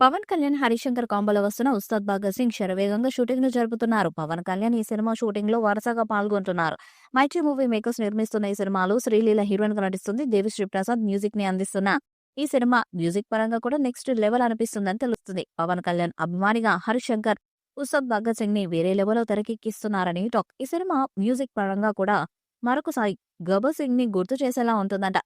పవన్ కళ్యాణ్, హరిశంకర్ కాంబోలో వస్తున్న ఉస్తాద్ భగత్ సింగ్ శరవేగంగా షూటింగ్ ను జరుపుతున్నారు. పవన్ కళ్యాణ్ ఈ సినిమా షూటింగ్ లో వరుసగా పాల్గొంటున్నారు. మైత్రి మూవీ మేకర్స్ నిర్మిస్తున్న ఈ సినిమాలో శ్రీలీల హీరోయిన్ గా నటిస్తుంది. దేవిశ్రీ ప్రసాద్ మ్యూజిక్ ని అందిస్తున్న ఈ సినిమా మ్యూజిక్ పరంగా కూడా నెక్స్ట్ లెవెల్ అనిపిస్తుందని తెలుస్తుంది. పవన్ కళ్యాణ్ అభిమానిగా హరిశంకర్ ఉస్తాద్ భగత్ సింగ్ ని వేరే లెవెల్ లో తెరకెక్కిస్తున్నారని టాక్. ఈ సినిమా మ్యూజిక్ పరంగా కూడా మరొకసారి గబ్బర్ సింగ్ ని గుర్తు చేసేలా ఉంటుందంట.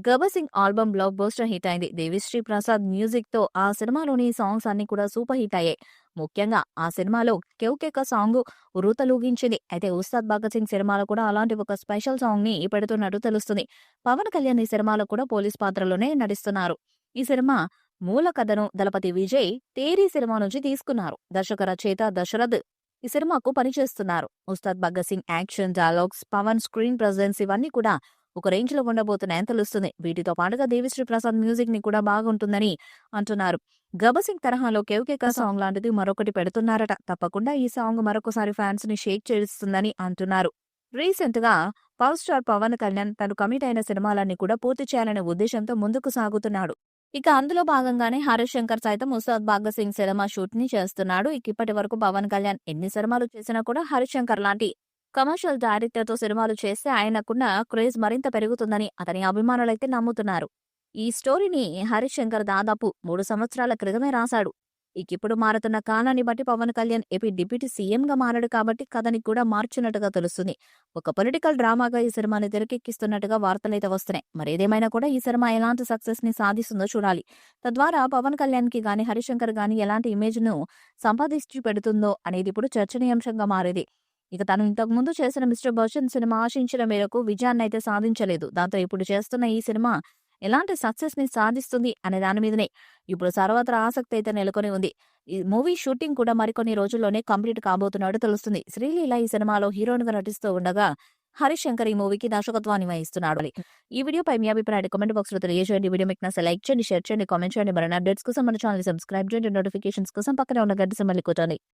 Gabbar Singh album block buster hit అయింది. దేవిశ్రీ ప్రసాద్ మ్యూజిక్ తో ఆ సినిమాలోని సాంగ్స్ అన్ని కూడా సూపర్ హిట్ అయ్యాయి. ముఖ్యంగా ఆ సినిమాలో కేవ్కేక సాంగ్ ఉరుతలూగించింది. అయితే ఉస్తాద్ భగత్ సింగ్ సినిమాలో కూడా అలాంటి ఒక స్పెషల్ సాంగ్ ని పెడుతున్నట్టు తెలుస్తుంది. పవన్ కళ్యాణ్ ఈ సినిమాలో కూడా పోలీస్ పాత్రలోనే నటిస్తున్నారు. ఈ సినిమా మూల కథను దళపతి విజయ్ తేరీ సినిమా నుంచి తీసుకున్నారు. దర్శక రచయిత దశరథ్ ఈ సినిమాకు పనిచేస్తున్నారు. Ustaad Bhagat Singh action, dialogues, Pawan screen presence ఇవన్నీ కూడా ఒక రేంజ్ లో ఉండబోతున్నాయని తెలుస్తుంది. వీటితో పాటుగా దేవిశ్రీ ప్రసాద్ మ్యూజిక్ ని కూడా బాగుంటుందని అంటున్నారు. గబ్బర్ సింగ్ తరహాలో కేవ్కేక సాంగ్ లాంటిది మరొకటి పెడుతున్నారట. తప్పకుండా ఈ సాంగ్ మరొకసారి ఫ్యాన్స్ ని షేక్ చేస్తుందని అంటున్నారు. రీసెంట్ గా పవర్ స్టార్ పవన్ కళ్యాణ్ తను కమిట్ అయిన సినిమాలన్నీ కూడా పూర్తి చేయాలనే ఉద్దేశంతో ముందుకు సాగుతున్నాడు. ఇక అందులో భాగంగానే హరీష్ శంకర్ సైతం ఉస్తాద్ భగత్ సింగ్ సినిమా షూట్ ని చేస్తున్నాడు. ఇప్పటి వరకు పవన్ కళ్యాణ్ ఎన్ని సినిమాలు చేసినా కూడా హరీష్ శంకర్ లాంటి కమర్షియల్ డైరెక్టర్ తో సినిమాలు చేస్తే ఆయనకున్న క్రేజ్ మరింత పెరుగుతుందని అతని అభిమానులైతే నమ్ముతున్నారు. ఈ స్టోరీని హరీష్ శంకర్ దాదాపు 3 సంవత్సరాల క్రితమే రాశాడు. ఇప్పుడు మారుతున్న కాలాన్ని బట్టి Pawan Kalyan AP deputy CM గా మారాడు కాబట్టి కథని కూడా మార్చినట్టుగా తెలుస్తుంది. ఒక పొలిటికల్ డ్రామాగా ఈ సినిమాని తెరకెక్కిస్తున్నట్టుగా వార్తలైతే వస్తున్నాయి. మరేదేమైనా కూడా ఈ సినిమా ఎలాంటి సక్సెస్ ని సాధిస్తుందో చూడాలి. తద్వారా పవన్ కళ్యాణ్ కి గాని హరిశంకర్ గాని ఎలాంటి ఇమేజ్ ను సంపాదించి పెడుతుందో అనేది ఇప్పుడు చర్చనీయాంశంగా మారేది. ఇక తను ఇంతకు ముందు చేసిన మిస్టర్ బచ్చన్ సినిమా ఆశించిన మేరకు విజయాన్నైతే సాధించలేదు. దాంతో ఇప్పుడు చేస్తున్న ఈ సినిమా ఎలాంటి సక్సెస్ ని సాధిస్తుంది అనే దాని మీదనే ఇప్పుడు సర్వత్రా ఆసక్తి అయితే నెలకొని ఉంది. ఈ మూవీ షూటింగ్ కూడా మరికొన్ని రోజుల్లోనే కంప్లీట్ కాబోతున్నట్టు తెలుస్తుంది. శ్రీలీల ఈ సినిమాలో హీరోయిన్ గా నటిస్తూ ఉండగా హరీష్ శంకర్ ఈ మూవీకి దర్శకత్వాన్ని వహిస్తున్నాడు. ఈ వీడియోపై మీ అభిప్రాయాన్ని కామెంట్ బాక్స్ లో తెలియజేయండి. వీడియో మీకు నచ్చితే లైక్ చేయండి, షేర్ చేయండి, కామెంట్ చేయండి. మరిన్ని అప్డేట్స్ కోసం మన ఛానల్ సబ్స్క్రైబ్ చేయండి. నోటిఫికేషన్స్ కోసం పక్కనే ఉన్న గంట సింబల్ కొట్టండి.